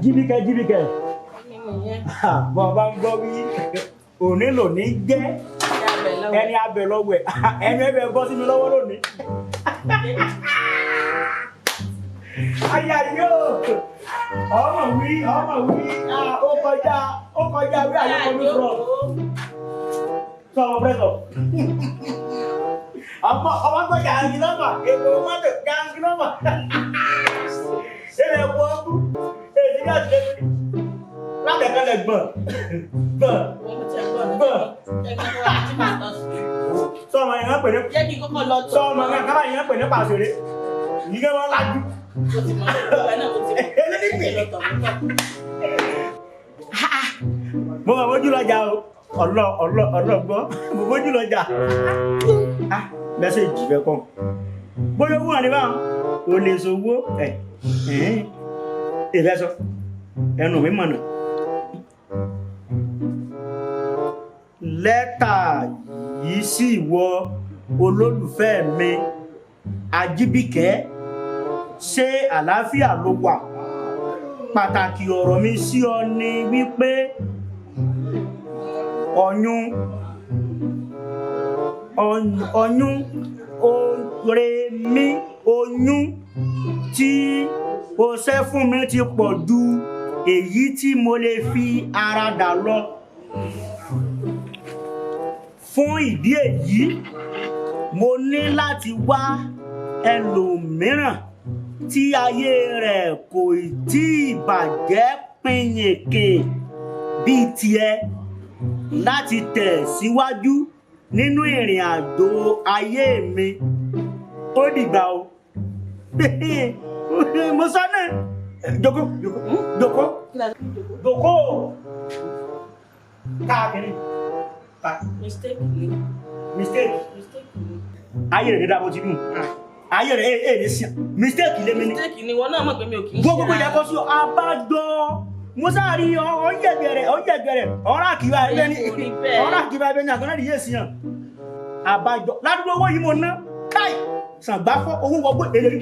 Jíbíkẹ́. Bàbá ń gbọ́ wí. Òní lòní jẹ́. Ẹni abẹ lọ́wọ́ ẹ̀. Ẹni ẹbẹ̀ bọ́ sí mi lọ́wọ́ lónìí. Ayayó. Ọmọ wí. Ó kọjá wí àyíkọ́ ní sọ̀rọ̀. Sọ̀rọ̀ pẹ́sọ̀. Ọmọ gbọ́jà àgìlọ́mà. Èkó mọ́tò àgìlọ́mà. Ṣé wọ́n kú? Èyí ká ṣe é. Lábẹ̀kẹ́lẹ̀ gbọ̀n. Sọ́ọ̀mọ̀ yẹn pè ní. Jẹ́ kí kọ́kọ́ lọ tó. Sọ́ọ̀mọ̀ yẹn pè ní pàṣẹrẹ. Yìí kẹ́ wọ́n lájú. Mo ti mọ̀ ọ́ náà mo ti mọ̀. Mo máa mójú lọ́jà o. Ọlọ́gbọ́. Mo mójú lọ́jà. Mẹ́sẹ̀jì fẹ́ kọ́. Bóyá owó wà ní báwọn. O lè sowó. Èfẹ́ sọ. Ẹnu mi mọ̀nà. Lẹ́tà yìí sí ìwọ olólùfẹ́ mi Ajíbíkẹ́, ṣé àlàáfíà ló wà? Pàtàkì ọ̀rọ̀ mi sí ọ ni wípé oyún tí o ṣẹ́ fún mi ti pọ̀ ju èyí tí mo lè fi ara dà lọ. Fún ìdí èyí, mo ní láti wá ẹlòmíràn tí ayé rẹ̀ kò tí ì bàjẹ́ pinyìnkì bíi tiẹ̀ láti tẹ̀ síwájú nínú ìrìn àjò ayé mi. Ó dìgbà o. Mo sọ náà. Jókòó. Káàkiri. Mistake. Ayé rẹ̀ dábọ̀ ti dùn. Ayé rẹ̀ ní sí. Mistake lé mi ní. Mistake ni wọ́n náà mọ̀ pé mi ò kì í ṣe. Gbogbo ìyàkọ́ sí abájọ́. Mo sáàrí ọ̀yẹ̀gẹ̀rẹ̀ ọ̀rá àkíwá ẹgbẹ́ ní àgbọ́nà ìyẹ́ sí yàn. Abájọ́. Ládùúgbò owó yìí mo ná. Káì. Sàgbáfọ́ owó wọgbó èlérí.